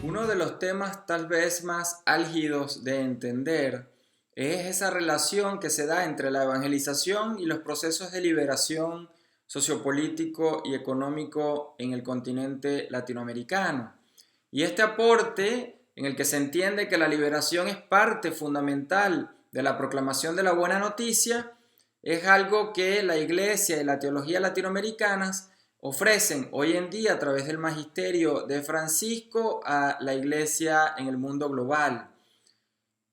Uno de los temas tal vez más álgidos de entender es esa relación que se da entre la evangelización y los procesos de liberación sociopolítico y económico en el continente latinoamericano. Y este aporte en el que se entiende que la liberación es parte fundamental de la proclamación de la buena noticia es algo que la Iglesia y la teología latinoamericanas ofrecen hoy en día a través del magisterio de Francisco a la Iglesia en el mundo global.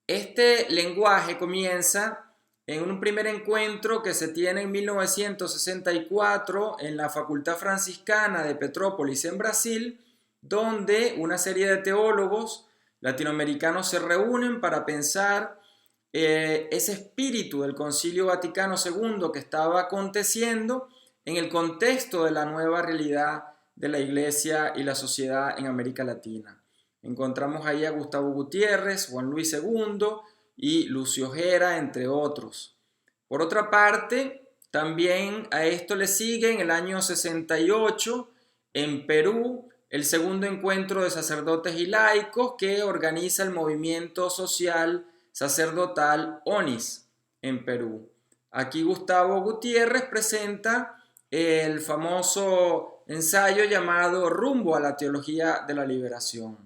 Este lenguaje comienza en un primer encuentro que se tiene en 1964 en la Facultad Franciscana de Petrópolis en Brasil, donde una serie de teólogos latinoamericanos se reúnen para pensar ese espíritu del Concilio Vaticano II que estaba aconteciendo en el contexto de la nueva realidad de la Iglesia y la sociedad en América Latina. Encontramos ahí a Gustavo Gutiérrez, Juan Luis II y Lucio Gera, entre otros. Por otra parte, también a esto le sigue en el año 68 en Perú el segundo encuentro de sacerdotes y laicos que organiza el movimiento social sacerdotal ONIS en Perú. Aquí Gustavo Gutiérrez presenta el famoso ensayo llamado Rumbo a la Teología de la Liberación.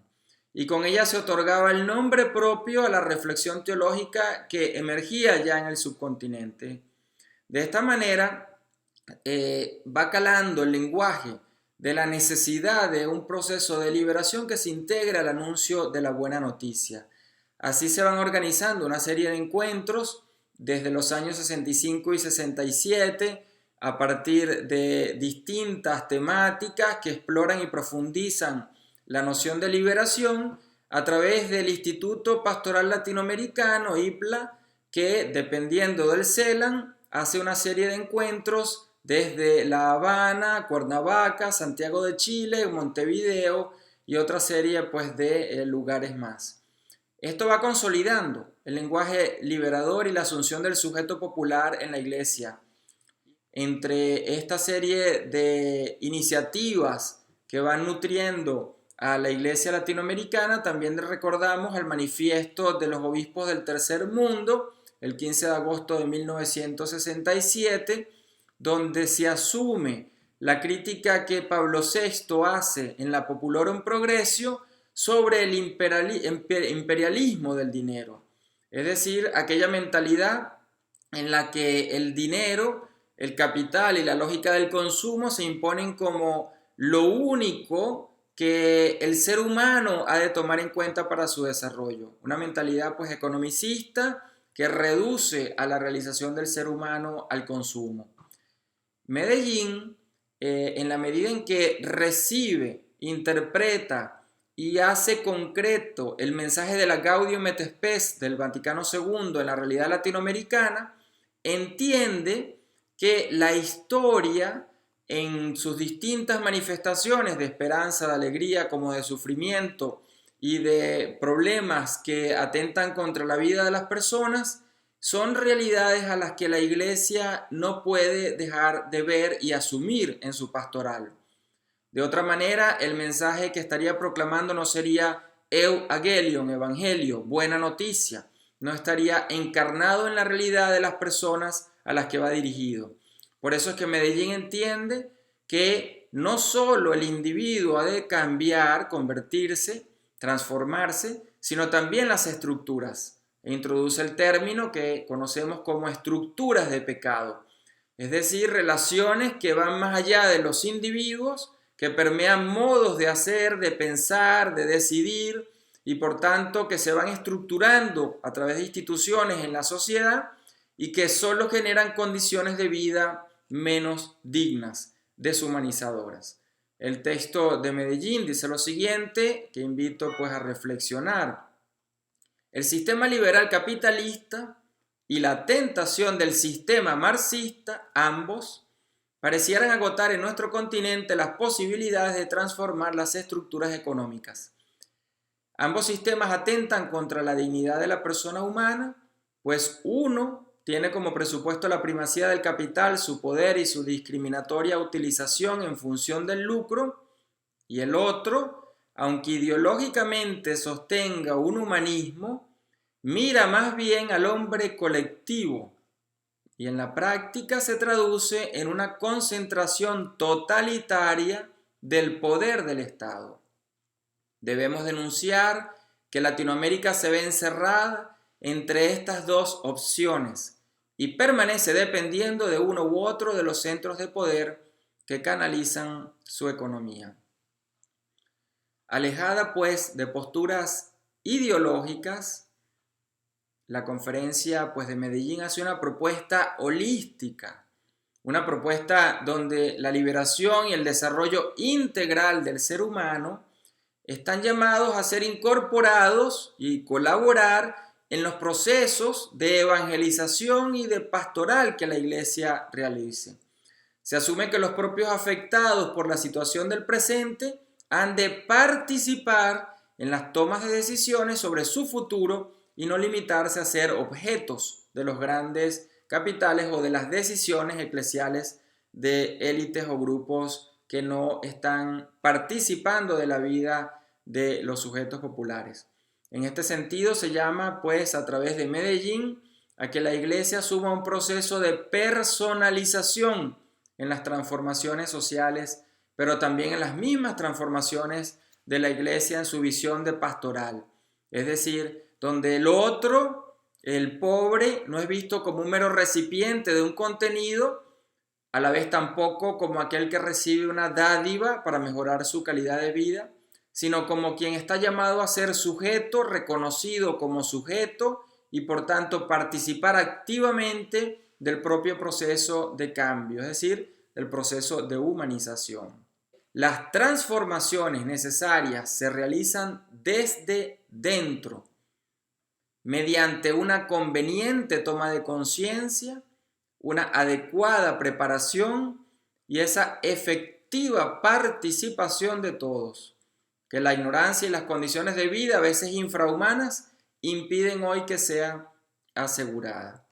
Y con ella se otorgaba el nombre propio a la reflexión teológica que emergía ya en el subcontinente. De esta manera va calando el lenguaje de la necesidad de un proceso de liberación que se integra al anuncio de la buena noticia. Así se van organizando una serie de encuentros desde los años 65 y 67 a partir de distintas temáticas que exploran y profundizan la noción de liberación a través del Instituto Pastoral Latinoamericano, IPLA, que dependiendo del CELAM hace una serie de encuentros desde La Habana, Cuernavaca, Santiago de Chile, Montevideo y otra serie pues, de lugares más. Esto va consolidando el lenguaje liberador y la asunción del sujeto popular en la Iglesia. Entre esta serie de iniciativas que van nutriendo a la Iglesia latinoamericana, también recordamos el manifiesto de los obispos del Tercer Mundo, el 15 de agosto de 1967, donde se asume la crítica que Pablo VI hace en la Populorum Progressio sobre el imperialismo del dinero, es decir, aquella mentalidad en la que el dinero, el capital y la lógica del consumo se imponen como lo único que el ser humano ha de tomar en cuenta para su desarrollo. Una mentalidad pues economicista que reduce a la realización del ser humano al consumo. Medellín, en la medida en que recibe, interpreta y hace concreto el mensaje de la Gaudium et Spes del Vaticano II en la realidad latinoamericana, entiende que la historia en sus distintas manifestaciones de esperanza, de alegría, como de sufrimiento y de problemas que atentan contra la vida de las personas, son realidades a las que la Iglesia no puede dejar de ver y asumir en su pastoral. De otra manera, el mensaje que estaría proclamando no sería Evangelion, evangelio, buena noticia, no estaría encarnado en la realidad de las personas a las que va dirigido. Por eso es que Medellín entiende que no solo el individuo ha de cambiar, convertirse, transformarse, sino también las estructuras. E introduce el término que conocemos como estructuras de pecado, es decir, relaciones que van más allá de los individuos, que permean modos de hacer, de pensar, de decidir y por tanto que se van estructurando a través de instituciones en la sociedad y que solo generan condiciones de vida menos dignas, deshumanizadoras. El texto de Medellín dice lo siguiente, que invito pues a reflexionar. El sistema liberal capitalista y la tentación del sistema marxista, ambos, parecieran agotar en nuestro continente las posibilidades de transformar las estructuras económicas. Ambos sistemas atentan contra la dignidad de la persona humana, pues uno tiene como presupuesto la primacía del capital, su poder y su discriminatoria utilización en función del lucro, y el otro aunque ideológicamente sostenga un humanismo, mira más bien al hombre colectivo y en la práctica se traduce en una concentración totalitaria del poder del Estado. Debemos denunciar que Latinoamérica se ve encerrada entre estas dos opciones y permanece dependiendo de uno u otro de los centros de poder que canalizan su economía. Alejada pues de posturas ideológicas, la conferencia pues, de Medellín hace una propuesta holística, una propuesta donde la liberación y el desarrollo integral del ser humano están llamados a ser incorporados y colaborar en los procesos de evangelización y de pastoral que la Iglesia realice. Se asume que los propios afectados por la situación del presente han de participar en las tomas de decisiones sobre su futuro y no limitarse a ser objetos de los grandes capitales o de las decisiones eclesiales de élites o grupos que no están participando de la vida de los sujetos populares. En este sentido se llama pues a través de Medellín a que la Iglesia asuma un proceso de personalización en las transformaciones sociales, pero también en las mismas transformaciones de la Iglesia en su visión de pastoral. Es decir, donde el otro, el pobre, no es visto como un mero recipiente de un contenido, a la vez tampoco como aquel que recibe una dádiva para mejorar su calidad de vida, sino como quien está llamado a ser sujeto, reconocido como sujeto y por tanto participar activamente del propio proceso de cambio, es decir, el proceso de humanización. Las transformaciones necesarias se realizan desde dentro, mediante una conveniente toma de conciencia, una adecuada preparación y esa efectiva participación de todos, que la ignorancia y las condiciones de vida, a veces infrahumanas, impiden hoy que sea asegurada.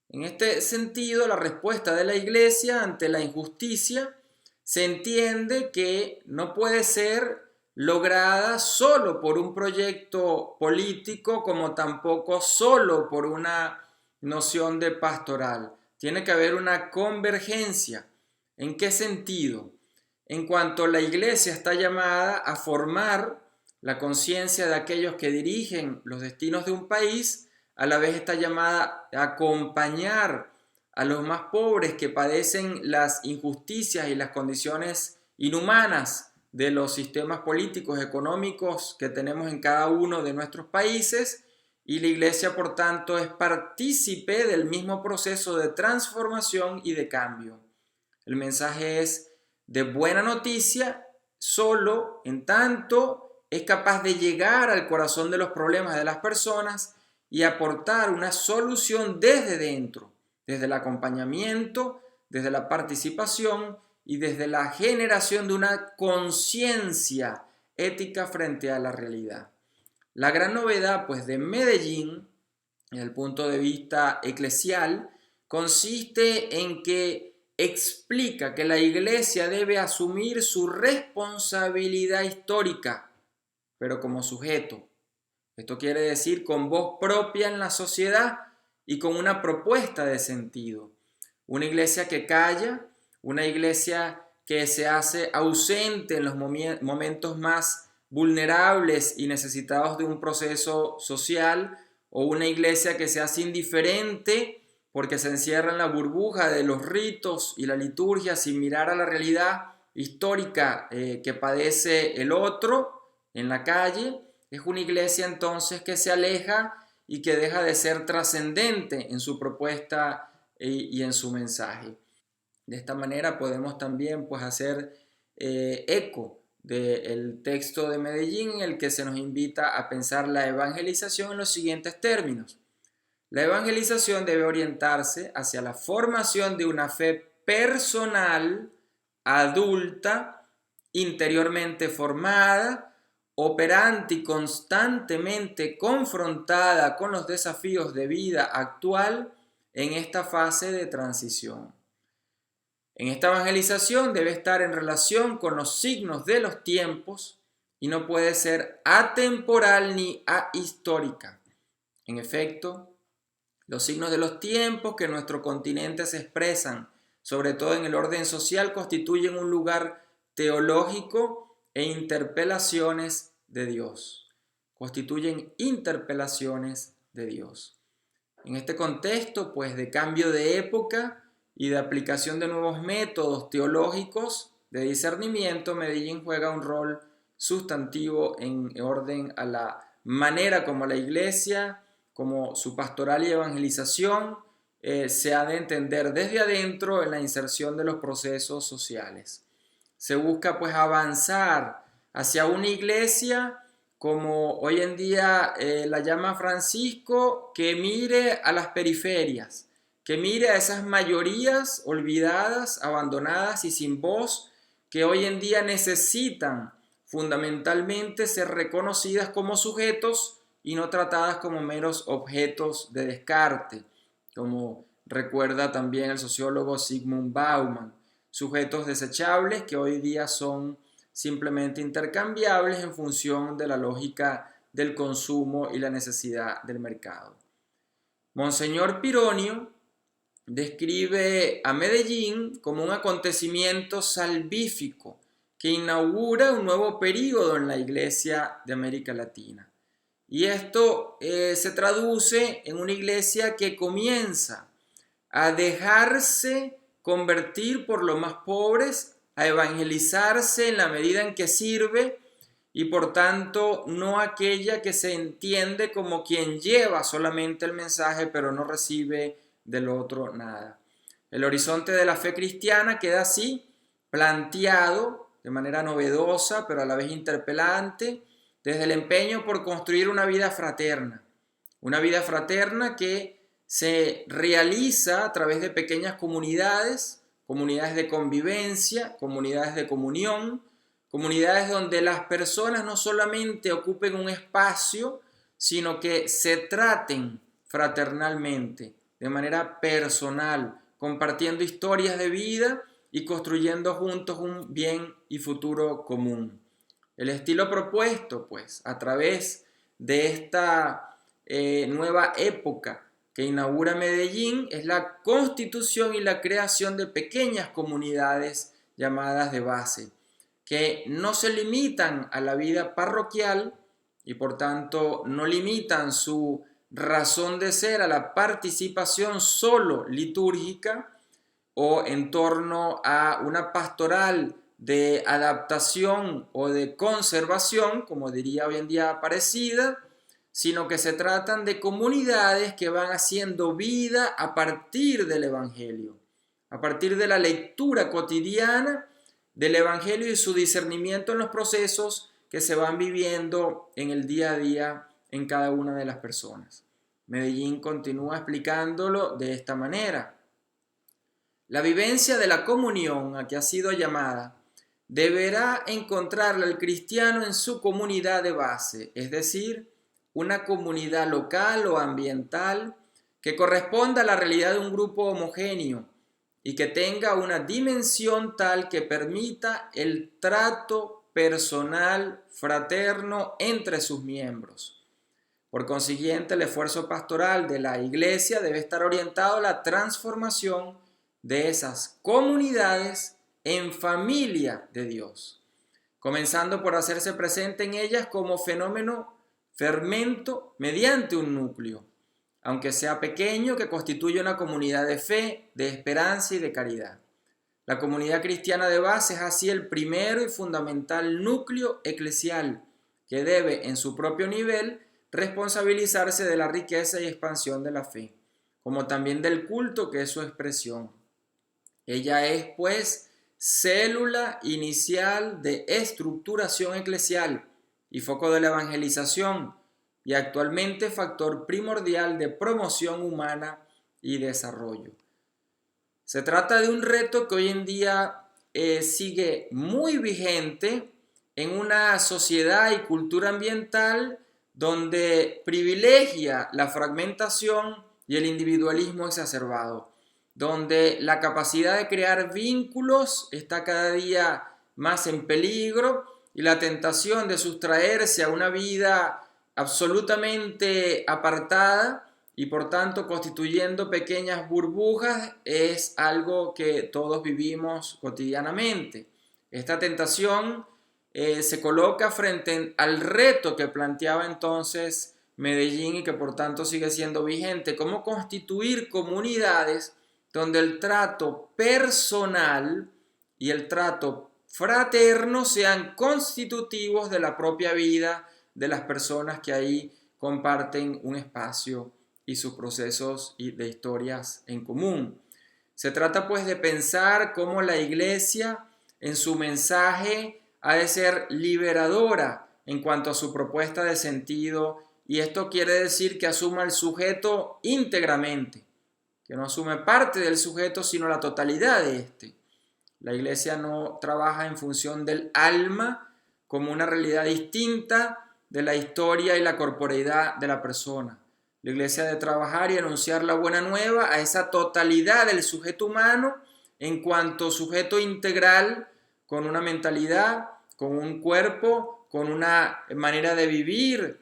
En este sentido, la respuesta de la Iglesia ante la injusticia se entiende que no puede ser lograda solo por un proyecto político, como tampoco solo por una noción de pastoral. Tiene que haber una convergencia. ¿En qué sentido? En cuanto la Iglesia está llamada a formar la conciencia de aquellos que dirigen los destinos de un país, a la vez está llamada a acompañar a los más pobres que padecen las injusticias y las condiciones inhumanas de los sistemas políticos, económicos que tenemos en cada uno de nuestros países, y la Iglesia, por tanto, es partícipe del mismo proceso de transformación y de cambio. El mensaje es de buena noticia solo en tanto es capaz de llegar al corazón de los problemas de las personas y aportar una solución desde dentro, desde el acompañamiento, desde la participación y desde la generación de una conciencia ética frente a la realidad. La gran novedad pues de Medellín, desde el punto de vista eclesial, consiste en que explica que la Iglesia debe asumir su responsabilidad histórica, pero como sujeto. Esto quiere decir con voz propia en la sociedad y con una propuesta de sentido. Una iglesia que calla, una iglesia que se hace ausente en los momentos más vulnerables y necesitados de un proceso social, o una iglesia que se hace indiferente porque se encierra en la burbuja de los ritos y la liturgia sin mirar a la realidad histórica que padece el otro en la calle. Es una iglesia entonces que se aleja y que deja de ser trascendente en su propuesta y en su mensaje. De esta manera podemos también pues, hacer eco del texto de Medellín en el que se nos invita a pensar la evangelización en los siguientes términos. La evangelización debe orientarse hacia la formación de una fe personal, adulta, interiormente formada, operante y constantemente confrontada con los desafíos de vida actual en esta fase de transición. En esta evangelización debe estar en relación con los signos de los tiempos y no puede ser atemporal ni ahistórica. En efecto, los signos de los tiempos que en nuestro continente se expresan, sobre todo en el orden social, constituyen un lugar teológico e interpelaciones de Dios. Constituyen interpelaciones de Dios. En este contexto, pues, de cambio de época y de aplicación de nuevos métodos teológicos de discernimiento, Medellín juega un rol sustantivo en orden a la manera como la Iglesia, como su pastoral y evangelización, se ha de entender desde adentro en la inserción de los procesos sociales. Se busca pues avanzar hacia una iglesia como hoy en día la llama Francisco, que mire a las periferias, que mire a esas mayorías olvidadas, abandonadas y sin voz, que hoy en día necesitan fundamentalmente ser reconocidas como sujetos y no tratadas como meros objetos de descarte, como recuerda también el sociólogo Zygmunt Bauman, sujetos desechables que hoy día son simplemente intercambiables en función de la lógica del consumo y la necesidad del mercado. Monseñor Pironio describe a Medellín como un acontecimiento salvífico que inaugura un nuevo período en la Iglesia de América Latina. Y esto se traduce en una iglesia que comienza a dejarse convertir por los más pobres, a evangelizarse en la medida en que sirve y por tanto no aquella que se entiende como quien lleva solamente el mensaje pero no recibe del otro nada. El horizonte de la fe cristiana queda así planteado de manera novedosa pero a la vez interpelante desde el empeño por construir una vida fraterna que se realiza a través de pequeñas comunidades, comunidades de convivencia, comunidades de comunión, comunidades donde las personas no solamente ocupen un espacio, sino que se traten fraternalmente, de manera personal, compartiendo historias de vida y construyendo juntos un bien y futuro común. El estilo propuesto, pues, a través de esta nueva época que inaugura Medellín es la constitución y la creación de pequeñas comunidades llamadas de base, que no se limitan a la vida parroquial y por tanto no limitan su razón de ser a la participación solo litúrgica o en torno a una pastoral de adaptación o de conservación, como diría hoy en día Aparecida, sino que se tratan de comunidades que van haciendo vida a partir del Evangelio, a partir de la lectura cotidiana del Evangelio y su discernimiento en los procesos que se van viviendo en el día a día en cada una de las personas. Medellín continúa explicándolo de esta manera. La vivencia de la comunión a que ha sido llamada deberá encontrarla el cristiano en su comunidad de base, es decir, una comunidad local o ambiental que corresponda a la realidad de un grupo homogéneo y que tenga una dimensión tal que permita el trato personal, fraterno entre sus miembros. Por consiguiente, el esfuerzo pastoral de la Iglesia debe estar orientado a la transformación de esas comunidades en familia de Dios, comenzando por hacerse presente en ellas como fermento mediante un núcleo, aunque sea pequeño, que constituye una comunidad de fe, de esperanza y de caridad. La comunidad cristiana de base es así el primero y fundamental núcleo eclesial que debe, en su propio nivel, responsabilizarse de la riqueza y expansión de la fe, como también del culto que es su expresión. Ella es, pues, célula inicial de estructuración eclesial y foco de la evangelización, y actualmente factor primordial de promoción humana y desarrollo. Se trata de un reto que hoy en día sigue muy vigente en una sociedad y cultura ambiental donde privilegia la fragmentación y el individualismo exacerbado, donde la capacidad de crear vínculos está cada día más en peligro y la tentación de sustraerse a una vida absolutamente apartada y por tanto constituyendo pequeñas burbujas es algo que todos vivimos cotidianamente. Esta tentación se coloca frente al reto que planteaba entonces Medellín y que por tanto sigue siendo vigente: cómo constituir comunidades donde el trato personal y el trato fraterno sean constitutivos de la propia vida de las personas que ahí comparten un espacio y sus procesos de historias en común. Se trata pues de pensar cómo la Iglesia en su mensaje ha de ser liberadora en cuanto a su propuesta de sentido, y esto quiere decir que asuma el sujeto íntegramente, que no asume parte del sujeto sino la totalidad de éste. La Iglesia no trabaja en función del alma como una realidad distinta de la historia y la corporeidad de la persona. La Iglesia debe trabajar y anunciar la buena nueva a esa totalidad del sujeto humano en cuanto sujeto integral, con una mentalidad, con un cuerpo, con una manera de vivir,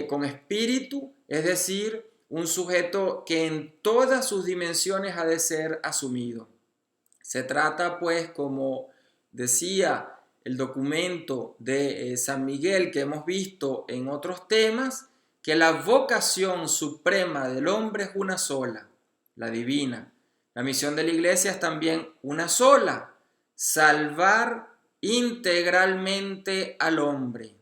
con espíritu, es decir, un sujeto que en todas sus dimensiones ha de ser asumido. Se trata pues, como decía el documento de San Miguel que hemos visto en otros temas, que la vocación suprema del hombre es una sola, la divina. La misión de la Iglesia es también una sola: salvar integralmente al hombre.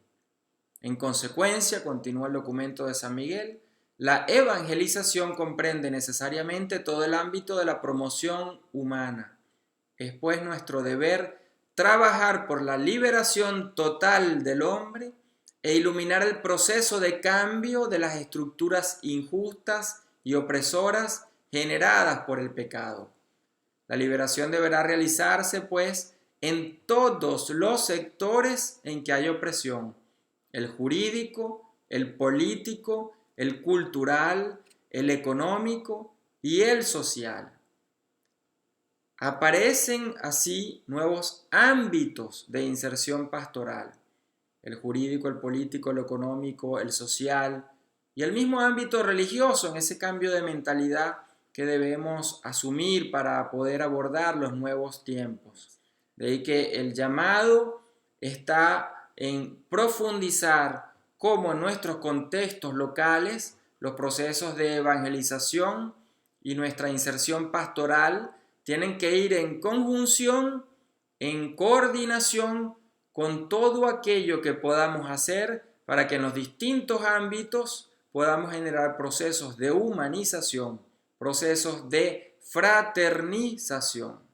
En consecuencia, continúa el documento de San Miguel, la evangelización comprende necesariamente todo el ámbito de la promoción humana. Es pues nuestro deber trabajar por la liberación total del hombre e iluminar el proceso de cambio de las estructuras injustas y opresoras generadas por el pecado. La liberación deberá realizarse, pues, en todos los sectores en que hay opresión: el jurídico, el político, el cultural, el económico y el social. Aparecen así nuevos ámbitos de inserción pastoral: el jurídico, el político, el económico, el social y el mismo ámbito religioso, en ese cambio de mentalidad que debemos asumir para poder abordar los nuevos tiempos. De ahí que el llamado está en profundizar cómo en nuestros contextos locales los procesos de evangelización y nuestra inserción pastoral tienen que ir en conjunción, en coordinación con todo aquello que podamos hacer para que en los distintos ámbitos podamos generar procesos de humanización, procesos de fraternización.